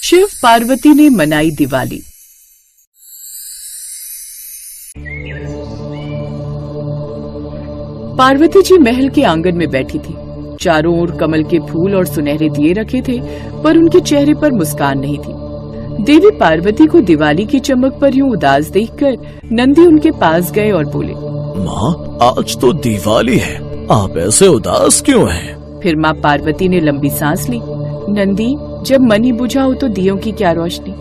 शिव पार्वती ने मनाई दिवाली। पार्वती जी महल के आंगन में बैठी थी। चारों ओर कमल के फूल और सुनहरे दिए रखे थे, पर उनके चेहरे पर मुस्कान नहीं थी। देवी पार्वती को दिवाली की चमक पर यूं उदास देखकर नंदी उनके पास गए और बोले, माँ, आज तो दिवाली है, आप ऐसे उदास क्यों हैं? फिर माँ पार्वती ने लंबी सांस ली। नंदी, जब मन ही बुझा हो तो दियों की क्या रोशनी।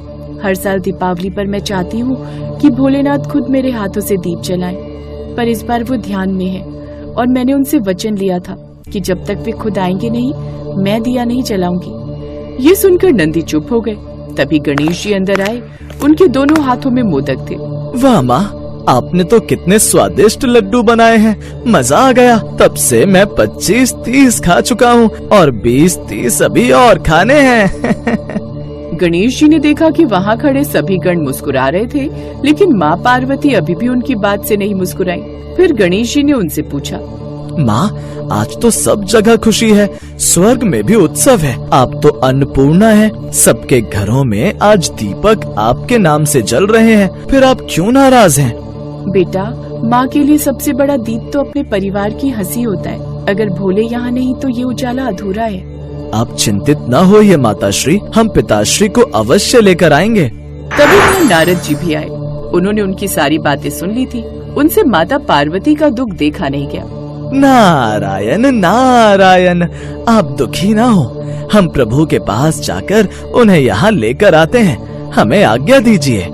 हर साल दीपावली पर मैं चाहती हूँ कि भोलेनाथ खुद मेरे हाथों से दीप जलाएं, पर इस बार वो ध्यान में है और मैंने उनसे वचन लिया था कि जब तक वे खुद आएंगे नहीं, मैं दिया नहीं जलाऊंगी। ये सुनकर नंदी चुप हो गए। तभी गणेश जी अंदर आए। उनके दोनों हाथों में मोदक थे। वाह माँ, आपने तो कितने स्वादिष्ट लड्डू बनाए हैं, मजा आ गया। तब से मैं 25-30 खा चुका हूँ और 20-30 अभी और खाने हैं। गणेश जी ने देखा कि वहाँ खड़े सभी गण मुस्कुरा रहे थे, लेकिन माँ पार्वती अभी भी उनकी बात से नहीं मुस्कुराई। फिर गणेश जी ने उनसे पूछा, माँ, आज तो सब जगह खुशी है, स्वर्ग में भी उत्सव है। आप तो अन्नपूर्णा है, सबके घरों में आज दीपक आपके नाम से जल रहे हैं, फिर आप क्यों नाराज हैं? बेटा, माँ के लिए सबसे बड़ा दीप तो अपने परिवार की हंसी होता है। अगर भोले यहाँ नहीं तो ये उजाला अधूरा है। आप चिंतित न होइए माताश्री, हम पिताश्री को अवश्य लेकर आएंगे। तभी वहाँ नारद जी भी आए। उन्होंने उनकी सारी बातें सुन ली थी। उनसे माता पार्वती का दुख देखा नहीं गया। नारायण नारायण, आप दुखी ना हो, हम प्रभु के पास जाकर उन्हें यहाँ लेकर आते हैं, हमें आज्ञा दीजिए।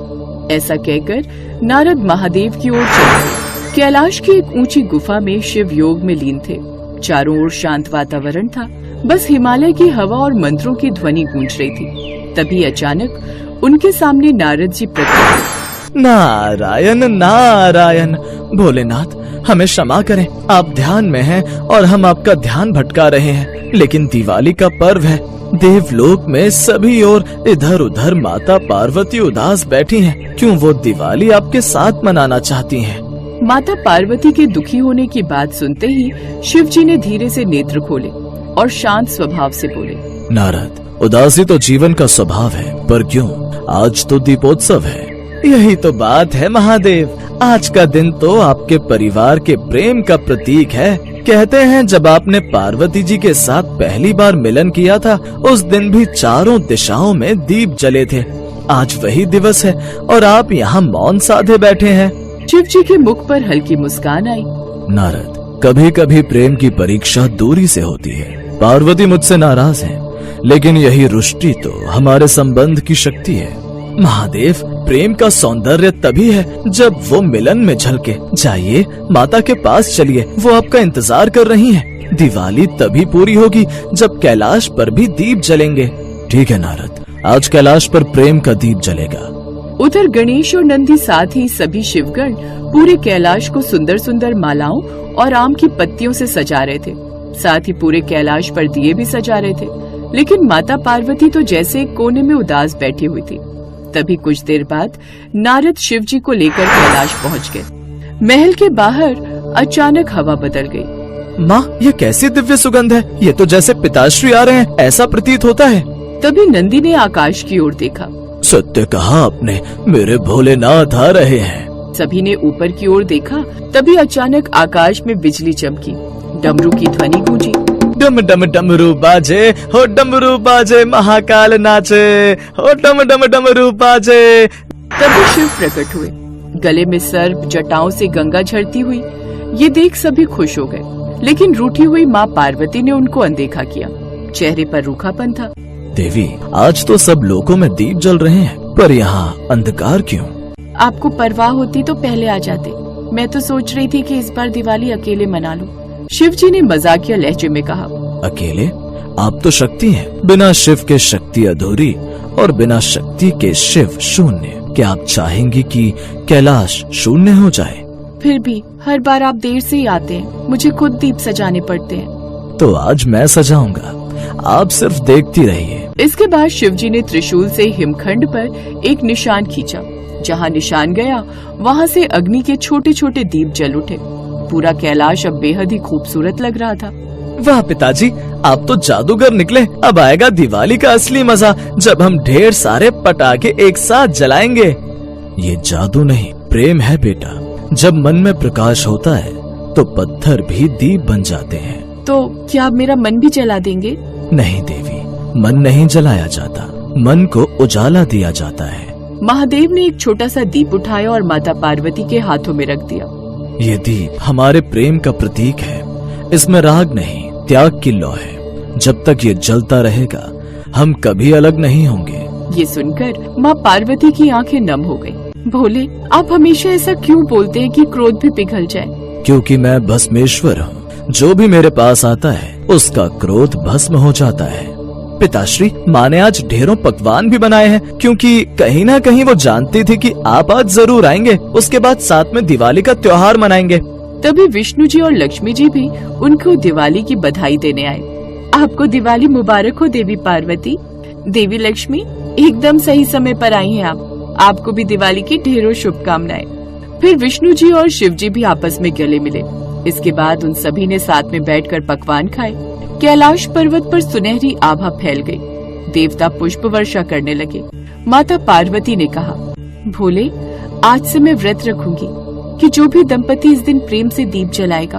ऐसा कहकर नारद महादेव की ओर चले। कैलाश की एक ऊंची गुफा में शिव योग में लीन थे। चारों ओर शांत वातावरण था, बस हिमालय की हवा और मंत्रों की ध्वनि गूंज रही थी। तभी अचानक उनके सामने नारद जी प्रकट हुए। नारायण नारायण, भोलेनाथ हमें क्षमा करें, आप ध्यान में हैं और हम आपका ध्यान भटका रहे हैं। लेकिन दिवाली का पर्व है, देवलोक में सभी ओर इधर उधर माता पार्वती उदास बैठी हैं। क्यों वो दिवाली आपके साथ मनाना चाहती हैं? माता पार्वती के दुखी होने की बात सुनते ही शिव जी ने धीरे से नेत्र खोले और शांत स्वभाव से बोले, नारद, उदासी तो जीवन का स्वभाव है, पर क्यों, आज तो दीपोत्सव है। यही तो बात है महादेव, आज का दिन तो आपके परिवार के प्रेम का प्रतीक है। कहते हैं जब आपने पार्वती जी के साथ पहली बार मिलन किया था, उस दिन भी चारों दिशाओं में दीप जले थे। आज वही दिवस है और आप यहाँ मौन साधे बैठे हैं। शिव जी के मुख पर हल्की मुस्कान आई। नारद, कभी कभी प्रेम की परीक्षा दूरी से होती है। पार्वती मुझसे नाराज है, लेकिन यही रुष्टि तो हमारे संबंध की शक्ति है। महादेव, प्रेम का सौंदर्य तभी है जब वो मिलन में झलके। जाइए, माता के पास चलिए, वो आपका इंतजार कर रही हैं। दिवाली तभी पूरी होगी जब कैलाश पर भी दीप जलेंगे। ठीक है नारद, आज कैलाश पर प्रेम का दीप जलेगा। उधर गणेश और नंदी साथ ही सभी शिवगण पूरे कैलाश को सुंदर सुंदर मालाओं और आम की पत्तियों से सजा रहे थे। साथ ही पूरे कैलाश पर दिए भी सजा रहे थे, लेकिन माता पार्वती तो जैसे एक कोने में उदास बैठी हुई थी। तभी कुछ देर बाद नारद शिव जी को लेकर कैलाश पहुंच गए। महल के बाहर अचानक हवा बदल गई। माँ, ये कैसी दिव्य सुगंध है, ये तो जैसे पिताश्री आ रहे हैं ऐसा प्रतीत होता है। तभी नंदी ने आकाश की ओर देखा। सत्य कहा आपने, मेरे भोलेनाथ आ रहे हैं। सभी ने ऊपर की ओर देखा। तभी अचानक आकाश में बिजली चमकी, डमरू की ध्वनि गूंजी। डम डम डमरू बाजे, हो डमरू बाजे, महाकाल नाचे, हो डम डम डमरू बाजे। तभी शिव प्रकट हुए, गले में सर्प, जटाओं से गंगा झड़ती हुई। ये देख सभी खुश हो गए, लेकिन रूठी हुई माँ पार्वती ने उनको अनदेखा किया। चेहरे पर रूखापन था। देवी, आज तो सब लोगों में दीप जल रहे हैं, पर यहाँ अंधकार क्यों? आपको परवाह होती तो पहले आ जाते। मैं तो सोच रही थी कि इस बार दिवाली अकेले मना लूं। शिव जी ने मजाकिया लहजे में कहा। अकेले? आप तो शक्ति हैं। बिना शिव के शक्ति अधूरी और बिना शक्ति के शिव शून्य। क्या आप चाहेंगी कि कैलाश शून्य हो जाए? फिर भी हर बार आप देर से ही आते हैं, मुझे खुद दीप सजाने पड़ते हैं। तो आज मैं सजाऊंगा, आप सिर्फ देखती रहिए। इसके बाद शिव जी ने त्रिशूल से हिमखंड पर एक निशान खींचा। जहाँ निशान गया वहाँ से अग्नि के छोटे छोटे दीप जल उठे। पूरा कैलाश अब बेहद ही खूबसूरत लग रहा था। वाह पिताजी, आप तो जादूगर निकले। अब आएगा दिवाली का असली मजा, जब हम ढेर सारे पटाखे एक साथ जलाएंगे। ये जादू नहीं, प्रेम है बेटा। जब मन में प्रकाश होता है तो पत्थर भी दीप बन जाते हैं। तो क्या आप मेरा मन भी जला देंगे? नहीं देवी, मन नहीं जलाया जाता, मन को उजाला दिया जाता है। महादेव ने एक छोटा सा दीप उठाया और माता पार्वती के हाथों में रख दिया। ये दीप हमारे प्रेम का प्रतीक है। इसमें राग नहीं, त्याग की लौ है। जब तक ये जलता रहेगा हम कभी अलग नहीं होंगे। ये सुनकर माँ पार्वती की आंखें नम हो गई। भोले, आप हमेशा ऐसा क्यों बोलते हैं कि क्रोध भी पिघल जाए? क्योंकि मैं भस्मेश्वर हूँ। जो भी मेरे पास आता है उसका क्रोध भस्म हो जाता है। पिताश्री, माँ ने आज ढेरों पकवान भी बनाए हैं, क्योंकि कहीं ना कहीं वो जानती थी कि आप आज जरूर आएंगे। उसके बाद साथ में दिवाली का त्योहार मनाएंगे। तभी विष्णु जी और लक्ष्मी जी भी उनको दिवाली की बधाई देने आए। आपको दिवाली मुबारक हो देवी पार्वती। देवी लक्ष्मी, एकदम सही समय पर आई हैं आप। आपको भी दिवाली की ढेरों शुभकामनाएं। फिर विष्णु जी और शिव जी भी आपस में गले मिले। इसके बाद उन सभी ने साथ में बैठकर पकवान खाए। कैलाश पर्वत पर सुनहरी आभा फैल गई। देवता पुष्प वर्षा करने लगे। माता पार्वती ने कहा, भोले, आज से मैं व्रत रखूंगी कि जो भी दंपति इस दिन प्रेम से दीप जलाएगा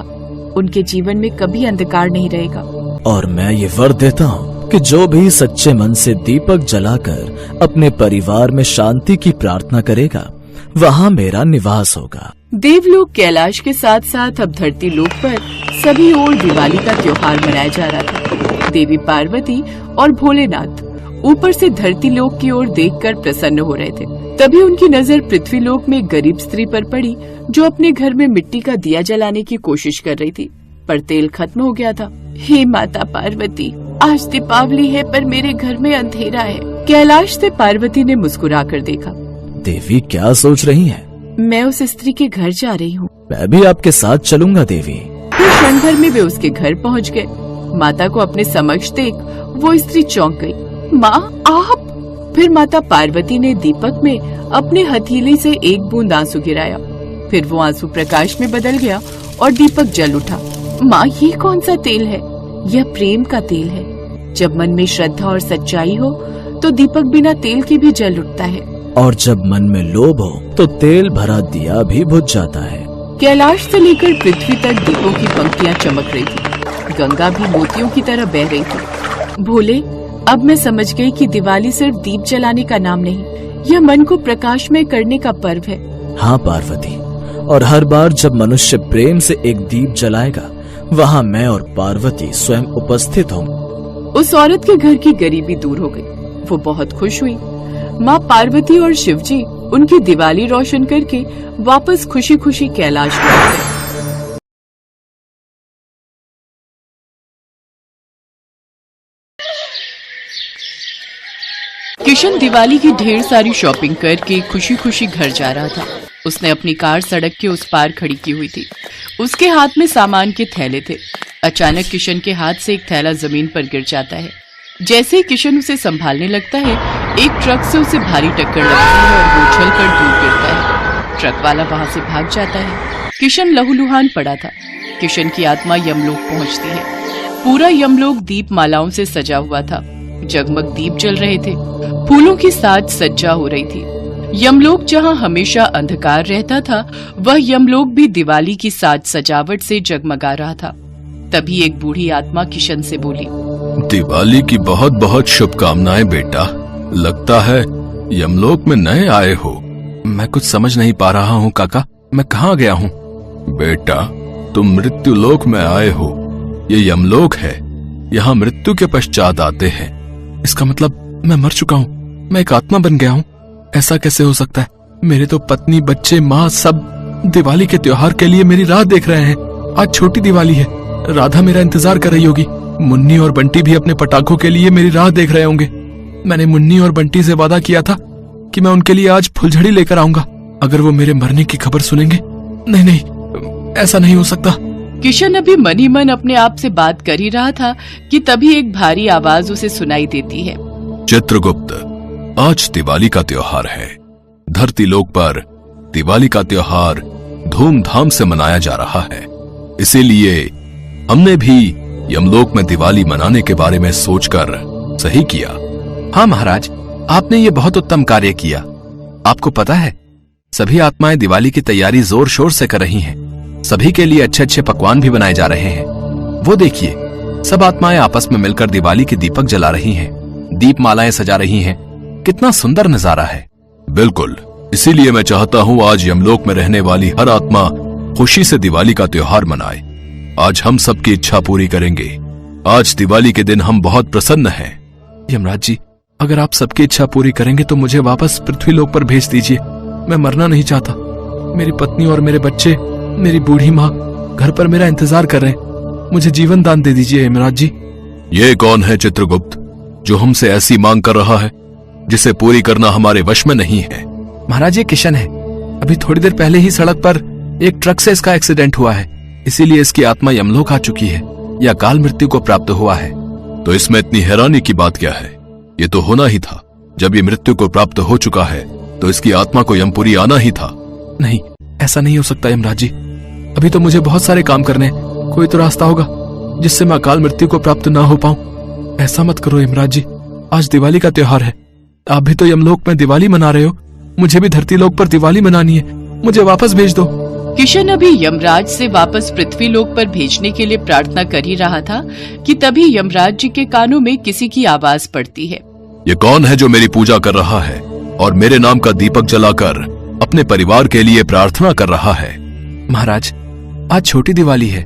उनके जीवन में कभी अंधकार नहीं रहेगा। और मैं ये वर देता हूँ कि जो भी सच्चे मन से दीपक जलाकर अपने परिवार में शांति की प्रार्थना करेगा वहाँ मेरा निवास होगा। देवलोक कैलाश के साथ साथ अब धरती लोक पर सभी ओर दिवाली का त्योहार मनाया जा रहा था। देवी पार्वती और भोलेनाथ ऊपर से धरती लोक की ओर देखकर प्रसन्न हो रहे थे। तभी उनकी नजर पृथ्वी लोक में एक गरीब स्त्री पर पड़ी जो अपने घर में मिट्टी का दिया जलाने की कोशिश कर रही थी, पर तेल खत्म हो गया था। हे माता पार्वती, आज दीपावली है पर मेरे घर में अंधेरा है। कैलाश से पार्वती ने मुस्कुराकर देखा। देवी, क्या सोच रही हैं? मैं उस स्त्री के घर जा रही हूँ। मैं भी आपके साथ चलूंगा देवी। फिर क्षण भर में वे उसके घर पहुँच गए। माता को अपने समक्ष देख वो स्त्री चौंक गई। माँ, आप? फिर माता पार्वती ने दीपक में अपने हथेली से एक बूंद आंसू गिराया। फिर वो आंसू प्रकाश में बदल गया और दीपक जल उठा। माँ, ये कौन सा तेल है? यह प्रेम का तेल है। जब मन में श्रद्धा और सच्चाई हो तो दीपक बिना तेल के भी जल उठता है। और जब मन में लोभ हो तो तेल भरा दिया भी बुझ जाता है। कैलाश से लेकर पृथ्वी तक दीपों की पंक्तियां चमक रही थी। गंगा भी मोतियों की तरह बह रही थी। भोले, अब मैं समझ गई कि दिवाली सिर्फ दीप जलाने का नाम नहीं, यह मन को प्रकाशमय करने का पर्व है। हाँ पार्वती, और हर बार जब मनुष्य प्रेम से एक दीप जलाएगा वहाँ मैं और पार्वती स्वयं उपस्थित होंगे। उस औरत के घर की गरीबी दूर हो गई। वो बहुत खुश हुई। माँ पार्वती और शिवजी उनकी दिवाली रोशन करके वापस खुशी खुशी कैलाश लौट गए। किशन दिवाली की ढेर सारी शॉपिंग करके खुशी खुशी घर जा रहा था। उसने अपनी कार सड़क के उस पार खड़ी की हुई थी। उसके हाथ में सामान के थैले थे। अचानक किशन के हाथ से एक थैला जमीन पर गिर जाता है। जैसे ही किशन उसे संभालने लगता है, एक ट्रक से उसे भारी टक्कर लगती है और वो उछलकर दूर गिरता है। ट्रक वाला वहां से भाग जाता है। किशन लहूलुहान पड़ा था। किशन की आत्मा यमलोक पहुंचती है। पूरा यमलोक दीप मालाओं से सजा हुआ था। जगमग दीप जल रहे थे। फूलों की साज सज्जा हो रही थी। यमलोक जहां हमेशा अंधकार रहता था, वह यमलोक भी दिवाली की साज सजावट से जगमगा रहा था। तभी एक बूढ़ी आत्मा किशन से बोली, दिवाली की बहुत बहुत शुभकामनाएं बेटा। लगता है यमलोक में नए आए हो। मैं कुछ समझ नहीं पा रहा हूँ काका, मैं कहाँ गया हूँ? बेटा, तुम मृत्यु लोक में आए हो। ये यमलोक है। यहाँ मृत्यु के पश्चात आते हैं। इसका मतलब मैं मर चुका हूँ, मैं एक आत्मा बन गया हूँ। ऐसा कैसे हो सकता है? मेरे तो पत्नी, बच्चे, माँ सब दिवाली के त्योहार के लिए मेरी राह देख रहे हैं। आज छोटी दिवाली है, राधा मेरा इंतजार कर रही होगी। मुन्नी और बंटी भी अपने पटाखों के लिए मेरी राह देख रहे होंगे। मैंने मुन्नी और बंटी से वादा किया था कि मैं उनके लिए आज फुलझड़ी लेकर आऊंगा। अगर वो मेरे मरने की खबर सुनेंगे, नहीं नहीं, ऐसा नहीं हो सकता। किशन अभी मन ही मन अपने आप से बात कर ही रहा था कि तभी एक भारी आवाज उसे सुनाई देती है। चित्रगुप्त, आज दिवाली का त्योहार है। धरती लोक पर दिवाली का त्योहार धूमधाम से मनाया जा रहा है। इसीलिए हमने भी यमलोक में दिवाली मनाने के बारे में सोचकर सही किया। हाँ महाराज, आपने ये बहुत उत्तम कार्य किया। आपको पता है, सभी आत्माएं दिवाली की तैयारी जोर शोर से कर रही हैं। सभी के लिए अच्छे अच्छे पकवान भी बनाए जा रहे हैं। वो देखिए, सब आत्माएं आपस में मिलकर दिवाली के दीपक जला रही हैं, दीप मालाएं सजा रही हैं। कितना सुंदर नजारा है। बिल्कुल, इसीलिए मैं चाहता हूँ आज यमलोक में रहने वाली हर आत्मा खुशी से दिवाली का त्योहार मनाए। आज हम सबकी इच्छा पूरी करेंगे। आज दिवाली के दिन हम बहुत प्रसन्न हैं। यमराज जी, अगर आप सबकी इच्छा पूरी करेंगे तो मुझे वापस पृथ्वीलोक पर भेज दीजिए। मैं मरना नहीं चाहता। मेरी पत्नी और मेरे बच्चे, मेरी बूढ़ी माँ घर पर मेरा इंतजार कर रहे हैं। मुझे जीवन दान दे दीजिए यमराज जी। ये कौन है चित्रगुप्त जो हमसे ऐसी मांग कर रहा है जिसे पूरी करना हमारे वश में नहीं है? महाराज, ये किशन है। अभी थोड़ी देर पहले ही सड़क पर एक ट्रक से इसका एक्सीडेंट हुआ है, इसीलिए इसकी आत्मा यमलोक आ चुकी है या अकाल मृत्यु को प्राप्त हुआ है। तो इसमें इतनी हैरानी की बात क्या है? ये तो होना ही था। जब ये मृत्यु को प्राप्त हो चुका है तो इसकी आत्मा को यमपुरी आना ही था। नहीं, ऐसा नहीं हो सकता यमराज जी। अभी तो मुझे बहुत सारे काम करने हैं। कोई तो रास्ता होगा जिससे मैं अकाल मृत्यु को प्राप्त ना हो पाऊं। ऐसा मत करो यमराज जी, आज दिवाली का त्योहार है। आप भी तो यमलोक में दिवाली मना रहे हो, मुझे भी धरती लोक पर दिवाली मनानी है। मुझे वापस भेज दो। किशन अभी यमराज से वापस पृथ्वीलोक पर भेजने के लिए प्रार्थना कर ही रहा था कि तभी यमराज जी के कानों में किसी की आवाज पड़ती है। ये कौन है जो मेरी पूजा कर रहा है और मेरे नाम का दीपक जलाकर अपने परिवार के लिए प्रार्थना कर रहा है? महाराज, आज छोटी दिवाली है,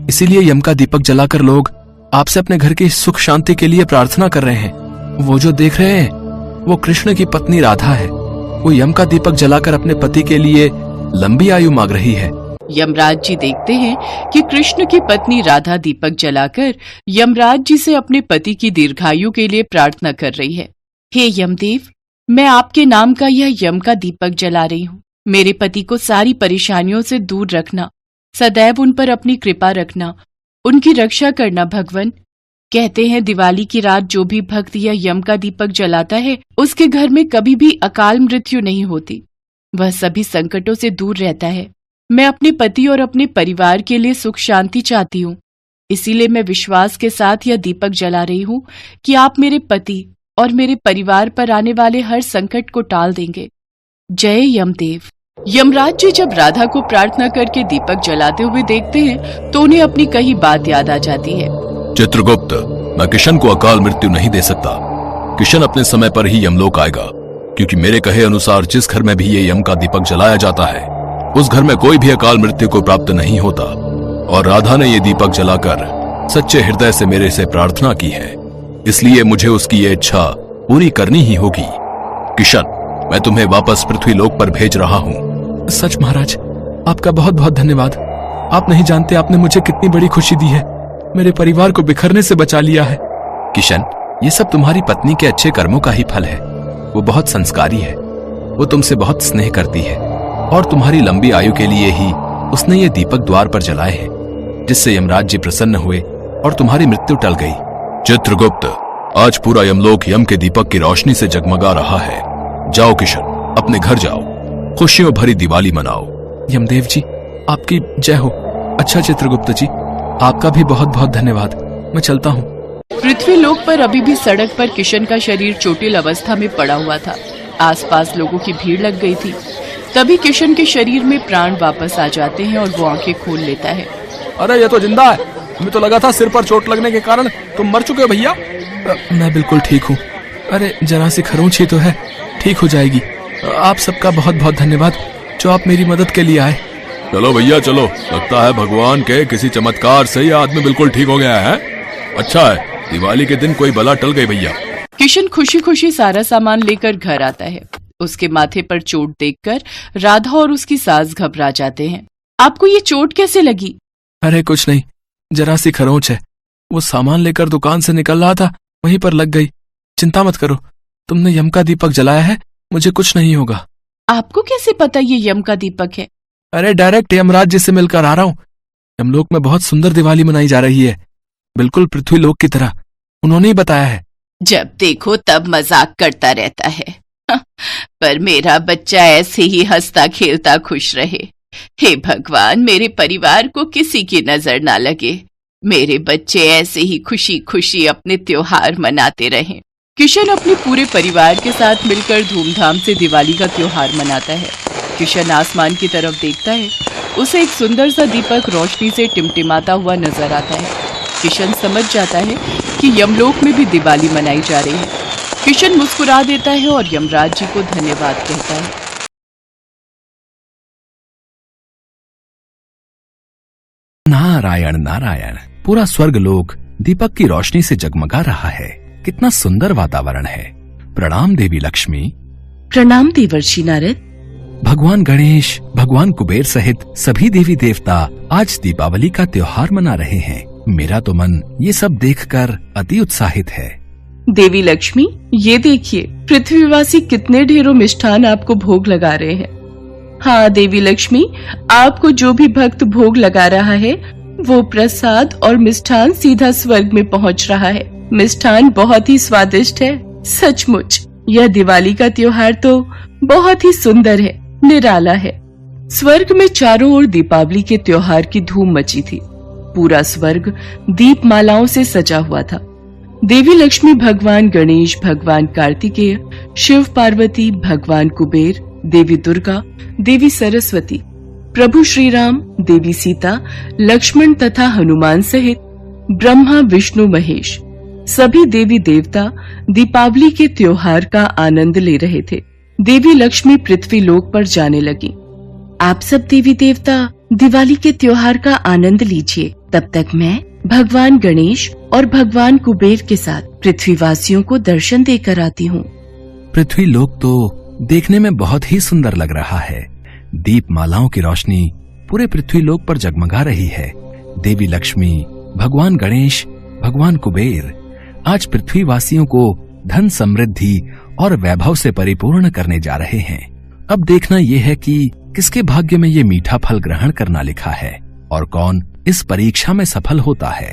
इसीलिए यम का दीपक जलाकर लोग आपसे अपने घर की सुख शांति के लिए प्रार्थना कर रहे हैं। वो जो देख रहे हैं वो कृष्ण की पत्नी राधा है। वो यम का दीपक जलाकर अपने पति के लिए लंबी आयु मांग रही है। यमराज जी देखते हैं कि कृष्ण की पत्नी राधा दीपक जलाकर यमराज जी से अपने पति की दीर्घायु के लिए प्रार्थना कर रही है। हे यमदेव, मैं आपके नाम का यह यम का दीपक जला रही हूँ। मेरे पति को सारी परेशानियों से दूर रखना, सदैव उन पर अपनी कृपा रखना, उनकी रक्षा करना भगवान। कहते हैं दिवाली की रात जो भी भक्त यह यम का दीपक जलाता है उसके घर में कभी भी अकाल मृत्यु नहीं होती। वह सभी संकटों से दूर रहता है। मैं अपने पति और अपने परिवार के लिए सुख शांति चाहती हूँ, इसीलिए मैं विश्वास के साथ यह दीपक जला रही हूँ कि आप मेरे पति और मेरे परिवार पर आने वाले हर संकट को टाल देंगे। जय यमदेव। यमराज जी जब राधा को प्रार्थना करके दीपक जलाते हुए देखते हैं तो उन्हें अपनी कही बात याद आ जाती है। चित्रगुप्त, मैं किशन को अकाल मृत्यु नहीं दे सकता। किशन अपने समय पर ही यमलोक आएगा, क्योंकि मेरे कहे अनुसार जिस घर में भी ये यम का दीपक जलाया जाता है उस घर में कोई भी अकाल मृत्यु को प्राप्त नहीं होता। और राधा ने ये दीपक जलाकर सच्चे हृदय से मेरे से प्रार्थना की है, इसलिए मुझे उसकी ये इच्छा पूरी करनी ही होगी। किशन, मैं तुम्हें वापस पृथ्वीलोक पर भेज रहा हूँ। सच महाराज, आपका बहुत बहुत धन्यवाद। आप नहीं जानते आपने मुझे कितनी बड़ी खुशी दी है। मेरे परिवार को बिखरने से बचा लिया है। किशन, ये सब तुम्हारी पत्नी के अच्छे कर्मों का ही फल है। वो बहुत संस्कारी है, वो तुमसे बहुत स्नेह करती है और तुम्हारी लंबी आयु के लिए ही उसने ये दीपक द्वार पर जलाए हैं, जिससे यमराज जी प्रसन्न हुए और तुम्हारी मृत्यु टल गई। चित्रगुप्त, आज पूरा यमलोक यम के दीपक की रोशनी से जगमगा रहा है। जाओ किशन, अपने घर जाओ, खुशियों भरी दिवाली मनाओ। यमदेव जी, आपकी जय हो। अच्छा चित्रगुप्त जी, आपका भी बहुत बहुत धन्यवाद। मैं चलता हूँ। पृथ्वीलोक पर अभी भी सड़क पर किशन का शरीर चोटिल अवस्था में पड़ा हुआ था। आसपास लोगों की भीड़ लग गई थी। तभी किशन के शरीर में प्राण वापस आ जाते हैं और वो आंखें खोल लेता है। अरे ये तो जिंदा है। हमें तो लगा था सिर पर चोट लगने के कारण तुम मर चुके हो भैया। मैं बिल्कुल ठीक हूँ। अरे जरा सी खरोंच ही तो है, ठीक हो जाएगी। आप सबका बहुत बहुत धन्यवाद जो आप मेरी मदद के लिए आए। चलो भैया चलो, लगता है भगवान के किसी चमत्कार से ये आदमी बिल्कुल ठीक हो गया है। अच्छा है, दिवाली के दिन कोई बला टल गई भैया। किशन खुशी खुशी सारा सामान लेकर घर आता है। उसके माथे पर चोट देखकर राधा और उसकी सास घबरा जाते हैं। आपको ये चोट कैसे लगी? अरे कुछ नहीं, जरा सी खरोंच है। वो सामान लेकर दुकान से निकल रहा था, वहीं पर लग गई। चिंता मत करो, तुमने यम का दीपक जलाया है, मुझे कुछ नहीं होगा। आपको कैसे पता ये यम का दीपक है? अरे डायरेक्ट यमराज जी से मिलकर आ रहा हूँ। यमलोक में बहुत सुंदर दिवाली मनाई जा रही है, बिल्कुल पृथ्वीलोक की तरह। उन्होंने ही बताया है। जब देखो तब मजाक करता रहता है। पर मेरा बच्चा ऐसे ही हंसता खेलता खुश रहे। हे भगवान, मेरे परिवार को किसी की नजर ना लगे। मेरे बच्चे ऐसे ही खुशी खुशी अपने त्योहार मनाते रहें। किशन अपने पूरे परिवार के साथ मिलकर धूमधाम से दिवाली का त्योहार मनाता है। किशन आसमान की तरफ देखता है, उसे एक सुंदर सा दीपक रोशनी से टिमटिमाता हुआ नजर आता है। किशन समझ जाता है कि यमलोक में भी दिवाली मनाई जा रही है। किशन मुस्कुरा देता है और यमराज जी को धन्यवाद कहता है। नारायण नारायण, पूरा स्वर्गलोक दीपक की रोशनी से जगमगा रहा है। कितना सुंदर वातावरण है। प्रणाम देवी लक्ष्मी। प्रणाम देवर्षि नारद। भगवान गणेश, भगवान कुबेर सहित सभी देवी देवता आज दीपावली का त्योहार मना रहे हैं। मेरा तो मन ये सब देखकर अति उत्साहित है। देवी लक्ष्मी, ये देखिए पृथ्वीवासी कितने ढेरों मिष्ठान आपको भोग लगा रहे हैं। हाँ देवी लक्ष्मी, आपको जो भी भक्त भोग लगा रहा है वो प्रसाद और मिष्ठान सीधा स्वर्ग में पहुंच रहा है। मिष्ठान बहुत ही स्वादिष्ट है। सचमुच यह दिवाली का त्योहार तो बहुत ही सुंदर है, निराला है। स्वर्ग में चारों ओर दीपावली के त्योहार की धूम मची थी। पूरा स्वर्ग दीपमालाओं से सजा हुआ था। देवी लक्ष्मी, भगवान गणेश, भगवान कार्तिकेय, शिव पार्वती, भगवान कुबेर, देवी दुर्गा, देवी सरस्वती, प्रभु श्री राम, देवी सीता, लक्ष्मण तथा हनुमान सहित ब्रह्मा, विष्णु, महेश सभी देवी देवता दीपावली के त्योहार का आनंद ले रहे थे। देवी लक्ष्मी पृथ्वी लोक पर जाने लगी। आप सब देवी देवता दिवाली के त्योहार का आनंद लीजिए, तब तक मैं भगवान गणेश और भगवान कुबेर के साथ पृथ्वीवासियों को दर्शन देकर आती हूँ। पृथ्वी लोक तो देखने में बहुत ही सुंदर लग रहा है। दीपमालाओं की रोशनी पूरे पृथ्वी लोक पर जगमगा रही है। देवी लक्ष्मी, भगवान गणेश, भगवान कुबेर आज पृथ्वीवासियों को धन, समृद्धि और वैभव से परिपूर्ण करने जा रहे हैं। अब देखना यह है कि किसके भाग्य में ये मीठा फल ग्रहण करना लिखा है और कौन इस परीक्षा में सफल होता है।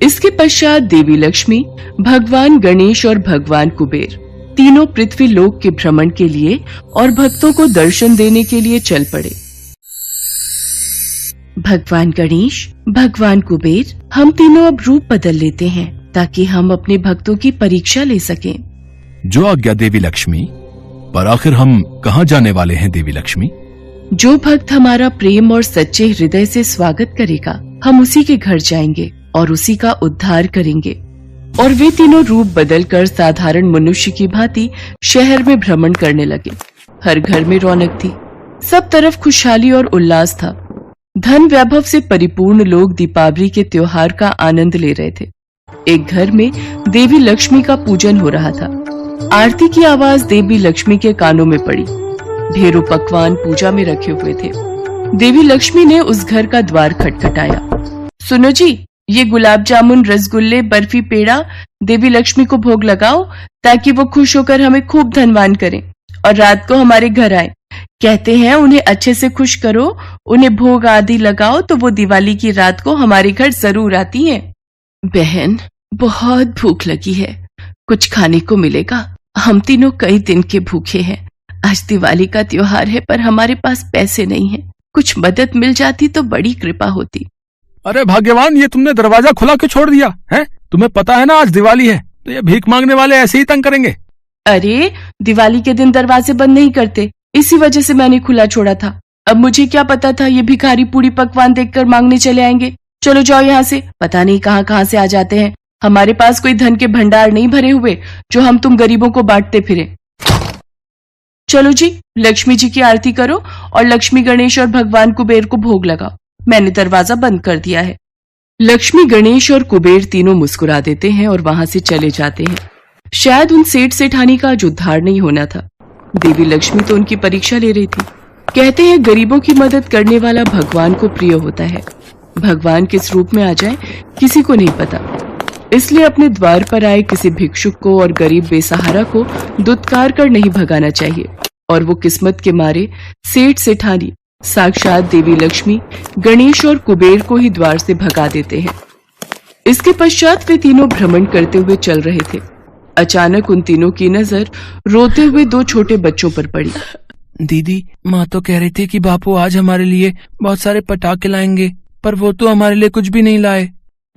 इसके पश्चात देवी लक्ष्मी, भगवान गणेश और भगवान कुबेर तीनों पृथ्वी लोक के भ्रमण के लिए और भक्तों को दर्शन देने के लिए चल पड़े। भगवान गणेश, भगवान कुबेर, हम तीनों अब रूप बदल लेते हैं ताकि हम अपने भक्तों की परीक्षा ले सकें। जो आज्ञा देवी लक्ष्मी। पर आखिर हम कहाँ जाने वाले हैं देवी लक्ष्मी? जो भक्त हमारा प्रेम और सच्चे हृदय से स्वागत करेगा, हम उसी के घर जाएंगे और उसी का उद्धार करेंगे। और वे तीनों रूप बदलकर साधारण मनुष्य की भांति शहर में भ्रमण करने लगे। हर घर में रौनक थी, सब तरफ खुशहाली और उल्लास था। धन वैभव से परिपूर्ण लोग दीपावली के त्योहार का आनंद ले रहे थे। एक घर में देवी लक्ष्मी का पूजन हो रहा था। आरती की आवाज देवी लक्ष्मी के कानों में पड़ी। ढेरों पकवान पूजा में रखे हुए थे। देवी लक्ष्मी ने उस घर का द्वार खटखटाया। सुनो जी, ये गुलाब जामुन, रसगुल्ले, बर्फी, पेड़ा देवी लक्ष्मी को भोग लगाओ ताकि वो खुश होकर हमें खूब धनवान करें और रात को हमारे घर आए। कहते हैं उन्हें अच्छे से खुश करो, उन्हें भोग आदि लगाओ तो वो दिवाली की रात को हमारे घर जरूर आती हैं। बहन, बहुत भूख लगी है, कुछ खाने को मिलेगा? हम तीनों कई दिन के भूखे हैं। आज दिवाली का त्योहार है पर हमारे पास पैसे नहीं हैं। कुछ मदद मिल जाती तो बड़ी कृपा होती। अरे भाग्यवान, ये तुमने दरवाजा खुला क्यों छोड़ दिया है? तुम्हें पता है ना आज दिवाली है, तो ये भीख मांगने वाले ऐसे ही तंग करेंगे। अरे दिवाली के दिन दरवाजे बंद नहीं करते, इसी वजह से मैंने खुला छोड़ा था। अब मुझे क्या पता था ये भिखारी पूरी पकवान देखकर मांगने चले आएंगे। चलो जाओ यहाँ से, पता नहीं कहाँ कहाँ से आ जाते हैं। हमारे पास कोई धन के भंडार नहीं भरे हुए जो हम तुम गरीबों को बांटते फिरे। चलो जी, लक्ष्मी जी की आरती करो और लक्ष्मी, गणेश और भगवान कुबेर को भोग लगाओ। मैंने दरवाजा बंद कर दिया है। लक्ष्मी, गणेश और कुबेर तीनों मुस्कुरा देते हैं और वहां से चले जाते हैं। शायद उन सेठ सेठानी का आज उद्धार नहीं होना था। देवी लक्ष्मी तो उनकी परीक्षा ले रही थी। कहते हैं गरीबों की मदद करने वाला भगवान को प्रिय होता है। भगवान किस रूप में आ जाए किसी को नहीं पता, इसलिए अपने द्वार पर आए किसी भिक्षुक को और गरीब बेसहारा को दुत्कार कर नहीं भगाना चाहिए। और वो किस्मत के मारे सेठ सेठानी साक्षात देवी लक्ष्मी, गणेश और कुबेर को ही द्वार से भगा देते हैं। इसके पश्चात वे तीनों भ्रमण करते हुए चल रहे थे। अचानक उन तीनों की नजर रोते हुए दो छोटे बच्चों पर पड़ी। दीदी, माँ तो कह रही थी कि बापू आज हमारे लिए बहुत सारे पटाखे लाएंगे, पर वो तो हमारे लिए कुछ भी नहीं लाए।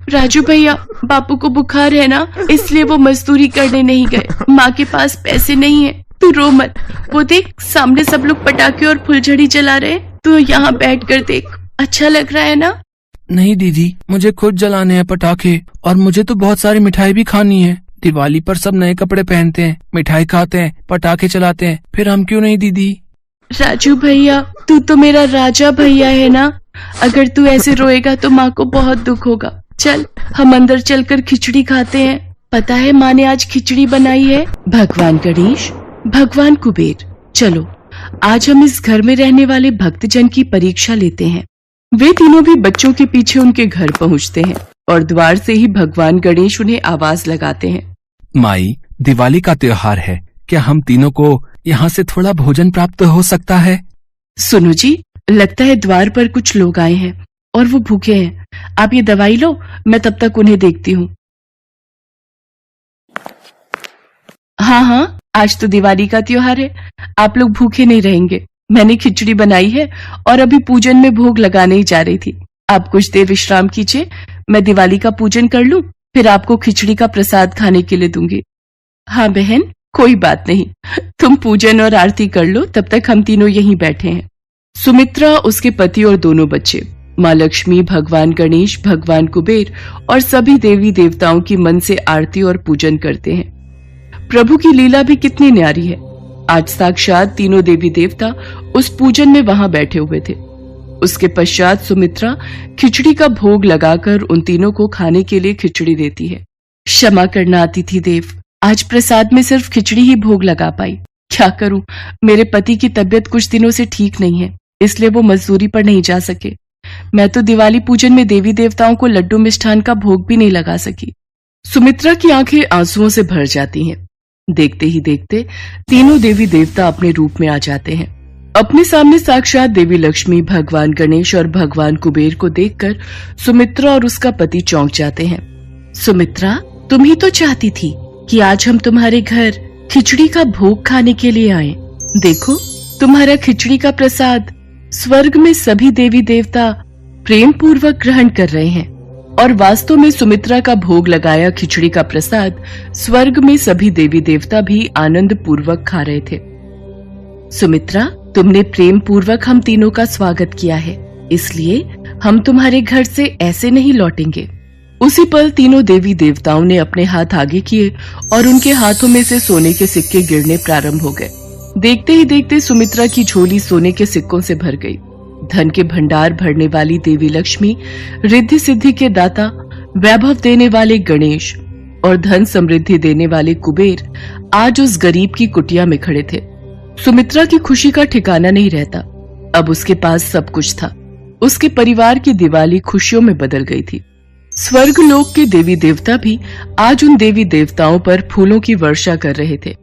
राजू भैया, बापू को बुखार है ना, इसलिए वो मजदूरी करने नहीं गए। माँ के पास पैसे नहीं है। तू रो मत। वो देख, सामने सब लोग पटाखे और फुलझड़ी जला रहे हैं। तू यहाँ बैठ कर देख, अच्छा लग रहा है ना? नहीं दीदी, मुझे खुद जलाने हैं पटाखे, और मुझे तो बहुत सारी मिठाई भी खानी है। दिवाली पर सब नए कपड़े पहनते हैं, मिठाई खाते हैं, पटाखे चलाते हैं, फिर हम क्यों नहीं दीदी? राजू भैया, तू तो मेरा राजा भैया है ना। अगर तू ऐसे रोएगा तो माँ को बहुत दुख होगा। चल, हम अंदर चलकर खिचड़ी खाते हैं। पता है माँ ने आज खिचड़ी बनाई है। भगवान गणेश, भगवान कुबेर, चलो आज हम इस घर में रहने वाले भक्तजन की परीक्षा लेते हैं। वे तीनों भी बच्चों के पीछे उनके घर पहुंचते हैं और द्वार से ही भगवान गणेश उन्हें आवाज लगाते हैं। माई, दिवाली का त्योहार है, क्या हम तीनों को यहाँ से थोड़ा भोजन प्राप्त हो सकता है? सुनो जी, लगता है द्वार पर कुछ लोग आए हैं और वो भूखे हैं। आप ये दवाई लो, मैं तब तक उन्हें देखती हूँ। हाँ हाँ, आज तो दिवाली का त्योहार है, आप लोग भूखे नहीं रहेंगे। मैंने खिचड़ी बनाई है और अभी पूजन में भोग लगाने ही जा रही थी। आप कुछ देर विश्राम कीजिए, मैं दिवाली का पूजन कर लूं, फिर आपको खिचड़ी का प्रसाद खाने के लिए दूंगी। हाँ बहन, कोई बात नहीं, तुम पूजन और आरती कर लो, तब तक हम तीनों यहीं बैठे हैं। सुमित्रा, उसके पति और दोनों बच्चे माँ लक्ष्मी, भगवान गणेश, भगवान कुबेर और सभी देवी देवताओं की मन से आरती और पूजन करते हैं। प्रभु की लीला भी कितनी न्यारी है। आज साक्षात तीनों देवी देवता उस पूजन में वहां बैठे हुए थे। उसके पश्चात सुमित्रा खिचड़ी का भोग लगाकर उन तीनों को खाने के लिए खिचड़ी देती है। क्षमा करना अतिथि देव, आज प्रसाद में सिर्फ खिचड़ी ही भोग लगा पाई। क्या करूं, मेरे पति की तबीयत कुछ दिनों से ठीक नहीं है, इसलिए वो मजदूरी पर नहीं जा सके। मैं तो दिवाली पूजन में देवी देवताओं को लड्डू मिष्ठान का भोग भी नहीं लगा सकी। सुमित्रा की आंखें आंसुओं से भर जाती हैं। देखते ही देखते तीनों देवी देवता अपने रूप में आ जाते हैं। अपने सामने साक्षात देवी लक्ष्मी, भगवान गणेश और भगवान कुबेर को देखकर सुमित्रा और उसका पति चौंक जाते हैं। सुमित्रा, तुम ही तो चाहती थी कि आज हम तुम्हारे घर खिचड़ी का भोग खाने के लिए आए। देखो, तुम्हारा खिचड़ी का प्रसाद स्वर्ग में सभी देवी देवता प्रेम पूर्वक ग्रहण कर रहे हैं। और वास्तव में सुमित्रा का भोग लगाया खिचड़ी का प्रसाद स्वर्ग में सभी देवी देवता भी आनंद पूर्वक खा रहे थे। सुमित्रा, तुमने प्रेम पूर्वक हम तीनों का स्वागत किया है, इसलिए हम तुम्हारे घर से ऐसे नहीं लौटेंगे। उसी पल तीनों देवी देवताओं ने अपने हाथ आगे किए और उनके हाथों में से सोने के सिक्के गिरने प्रारंभ हो गए। देखते ही देखते सुमित्रा की झोली सोने के सिक्कों से भर गई। धन के भंडार भरने वाली देवी लक्ष्मी, रिद्धि सिद्धि के दाता, वैभव देने वाले गणेश और धन समृद्धि देने वाले कुबेर आज उस गरीब की कुटिया में खड़े थे। सुमित्रा की खुशी का ठिकाना नहीं रहता। अब उसके पास सब कुछ था। उसके परिवार की दिवाली खुशियों में बदल गई थी। स्वर्ग लोक के देवी देवता भी आज उन देवी देवताओं पर फूलों की वर्षा कर रहे थे।